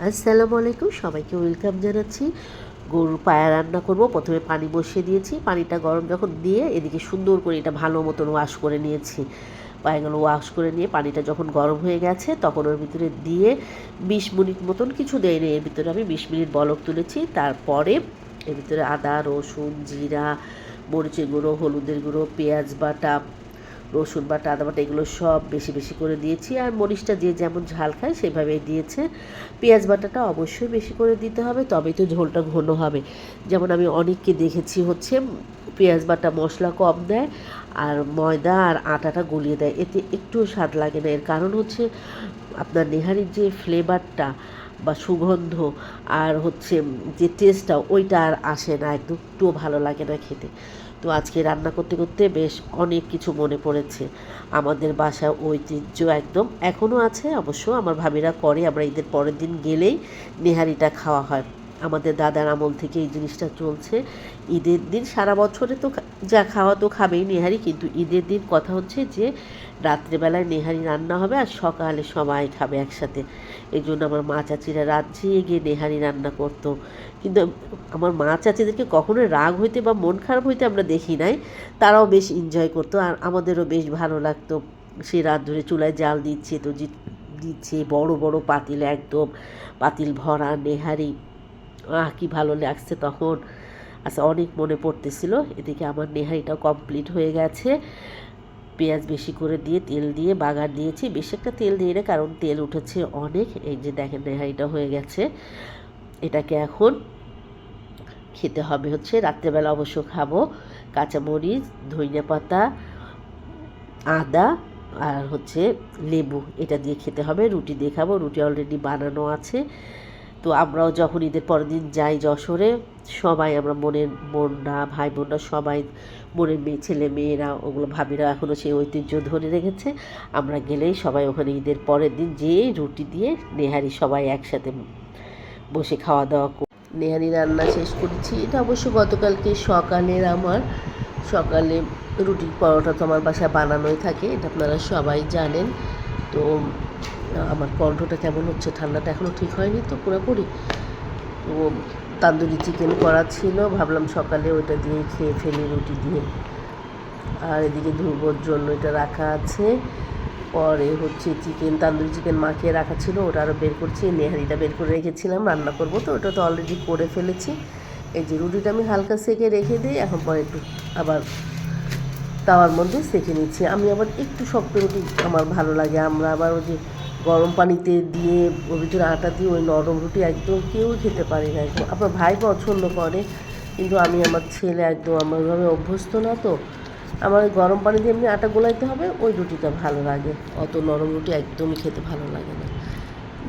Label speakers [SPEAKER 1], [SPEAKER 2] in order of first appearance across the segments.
[SPEAKER 1] আসসালামু আলাইকুম, সবাইকে ওয়েলকাম জানাচ্ছি। গরুর পায়া রান্না করব। প্রথমে পানি বসিয়ে দিয়েছি, পানিটা গরম যখন দিয়ে এদিকে সুন্দর করে এটা ভালো মতন ওয়াশ করে নিয়েছি। পায়াগুলো ওয়াশ করে নিয়ে পানিটা যখন গরম হয়ে গেছে তখন ওর ভিতরে দিয়ে 20 মিনিট মতন, কিছু দেয়নি, এর ভিতরে আমি 20 মিনিট বলক তুলেছি। তারপরে এর ভিতরে আদা, রসুন, জিরা, মরিচের গুঁড়ো, হলুদের গুঁড়ো, পেঁয়াজ বাটা, রসুন বাটা, আদা বাটা এগুলো সব বেশি বেশি করে দিয়েছি। আর মরিচটা যে যেমন ঝাল খায় সেভাবেই দিয়েছে। পেঁয়াজ বাটাটা অবশ্যই বেশি করে দিতে হবে, তবেই তো ঝোলটা ঘন হবে। যেমন আমি অনেককে দেখেছি হচ্ছে পেঁয়াজ বাটা মশলা কম দেয় আর ময়দা আর আটাটা গলিয়ে দেয়, এতে একটুও স্বাদ লাগে না। এর কারণ হচ্ছে আপনার নেহারির যে ফ্লেভারটা বা সুগন্ধ আর হচ্ছে যে টেস্টটা ওইটা আর আসে না, একটুও ভালো লাগে না খেতে। তো আজকে রান্না করতে করতে বেশ অনেক কিছু মনে পড়েছে। আমাদের বাসার ঐতিহ্য একদম এখনও আছে, অবশ্য আমার ভাবিরা করে, আমরা ঈদের পরের দিন গেলেই নেহারিটা খাওয়া হয়। আমাদের দাদার আমল থেকে এই জিনিসটা চলছে। ঈদের দিন সারা বছরে তো যা খাওয়া তো খাবেই নেহারি, কিন্তু ঈদের দিন কথা হচ্ছে যে রাত্রেবেলায় নেহারি রান্না হবে আর সকালে সবাই খাবে একসাথে। এই জন্য আমার মা চাচিরা রাত জেগে নেহারি রান্না করতো। কিন্তু আমার মা চাচিদেরকে কখনো রাগ হইতে বা মন খারাপ হইতে আমরা দেখি নাই। তারাও বেশ এনজয় করতো আর আমাদেরও বেশ ভালো লাগতো। সে রাত ধরে চুলায় জাল দিচ্ছে তো দিচ্ছে, বড় বড় পাতিল, একদম পাতিল ভরা নেহারি। কি ভালো লাগছে তখন। আচ্ছা, অনেক মনে পড়তেছিল। এদিকে আমার নেহারিটাও কমপ্লিট হয়ে গেছে। পেঁয়াজ বেশি করে দিয়ে তেল দিয়ে বাগার দিয়েছি, বেশি একটা তেল দিয়ে না, কারণ তেল উঠেছে অনেক। এই যে দেখেন নেহারিটা হয়ে গেছে। এটাকে এখন খেতে হবে হচ্ছে, রাত্রেবেলা অবশ্য খাবো, কাঁচামরিচ, ধনিয়া পাতা, আদা আর হচ্ছে লেবু, এটা দিয়ে খেতে হবে। রুটি দিয়ে খাবো, রুটি অলরেডি বানানো আছে। তো আমরাও যখন ঈদের পরের দিন যাই যশোরে, সবাই আমরা বোনরা, ভাই বোনরা সবাই, বোনের ছেলে মেয়েরা, ওগুলো ভাবিরা এখনও সেই ঐতিহ্য ধরে রেখেছে। আমরা গেলেই সবাই ওখানে ঈদের পরের দিন যেয়ে রুটি দিয়ে নেহারি সবাই একসাথে বসে খাওয়া দাওয়া। নেহারি রান্না শেষ করেছি। এটা অবশ্য গতকালকে সকালের আমার। সকালে রুটি পরোটা তো আমার বাসায় বানানোই থাকে, এটা আপনারা সবাই জানেন। তো আমার কণ্ঠটা কেমন হচ্ছে, ঠান্ডাটা এখনও ঠিক হয়নি তো পুরোপুরি। তো তান্দুরি চিকেন করা ছিল, ভাবলাম সকালে ওইটা দিয়ে খেয়ে ফেলি রুটি দিয়ে। আর এদিকে ধুবোর জন্য এটা রাখা আছে। পরে হচ্ছে তান্দুরি চিকেন মাখিয়ে রাখা ছিল, ওটা আরও বের করছি। নেহারিটা বের করে রেখেছিলাম, রান্না করব তো ওটা তো অলরেডি করে ফেলেছি। এই যে রুটিটা আমি হালকা সেকে রেখে দিই, এখন পরে একটু আবার তাওয়ার মধ্যে সেকে নিচ্ছি। আমি আবার একটু শক্ত রুটি আমার ভালো লাগে। আমরা আবার ওই যে গরম পানিতে দিয়ে ওর ভিতরে আটা দিয়ে ওই নরম রুটি একদম কেউ খেতে পারি না। একদম আপনার ভাই পছন্দ করে, কিন্তু আমি, আমার ছেলে একদম আমার ওইভাবে অভ্যস্ত না। তো আমার গরম পানি দিয়ে এমনি আটা গোলাইতে হবে, ওই রুটিটা ভালো লাগে। অত নরম রুটি একদমই খেতে ভালো লাগে না।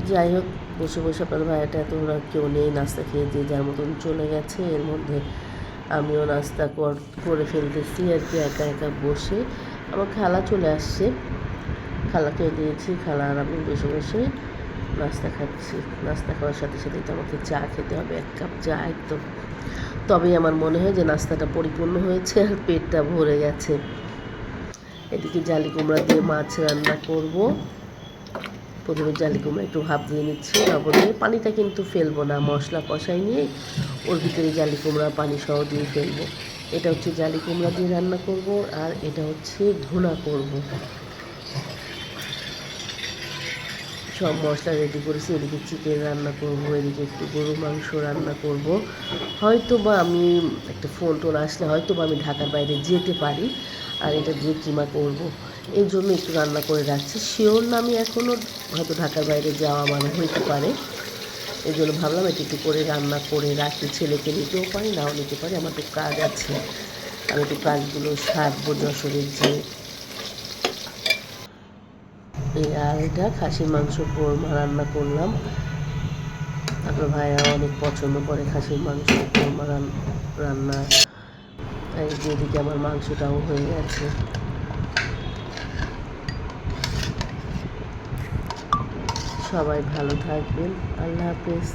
[SPEAKER 1] যাই হোক, বসে বসে আপনার ভাইয়াটা এত ওরা কেউ নেই, নাস্তা খেয়ে যে যার মতন চলে গেছে। এর মধ্যে আমিও নাস্তা করে ফেলতেছি আর কি, একা একা বসে। আমার খালা চলে আসছে, খালাকে দিয়েছি, খালা আর আমি বসে বসে নাস্তা খাচ্ছি। নাস্তা খাওয়ার সাথে সাথেই তো আমাকে চা খেতে হবে, 1 কাপ চা একদম। তবেই আমার মনে হয় যে নাস্তাটা পরিপূর্ণ হয়েছে আর পেটটা ভরে গেছে। এদিকে জালি কুমড়া দিয়ে মাছ রান্না করব। প্রথমে জালি কুমড়া একটু ভাপ দিয়ে নিচ্ছি লবণ দিয়ে। পানিটা কিন্তু ফেলবো না, মশলা কষাই নিয়ে ওর ভিতরে জালি কুমড়া পানি সহ দিয়ে ফেলবো। এটা হচ্ছে জালি কুমড়া দিয়ে রান্না করব, আর এটা হচ্ছে ভুনা করব। সব মশলা রেডি করেছি। এদিকে চিকেন রান্না করব, এদিকে একটু গরুর মাংস রান্না করব। হয়তো বা আমি একটা ফোন টোন আসলে হয়তো বা আমি ঢাকার বাইরে যেতে পারি, আর এটা দিয়ে কিমা করব। এই জন্য একটু রান্না করে রাখছি। শিওর না, আমি এখনও হয়তো ঢাকার বাইরে যাওয়া মানে হইতে পারে। এই জন্য ভাবলাম এটা একটু করে রান্না করে রাখি, ছেলেকে নিতেও পারি, নাও নিতে পারি। আমার তো কাজ আছে, আমি একটু কাজগুলো সারবো যশোরের যে। আর এটা খাসির মাংস কোরমা রান্না করলাম। আপনার ভাইয়া অনেক পছন্দ করে খাসির মাংস কোরমা রান্না। এই যে এদিকে আমার মাংসটাও হয়ে গেছে। সবাই ভালো থাকবেন, আল্লাহ হাফেজ।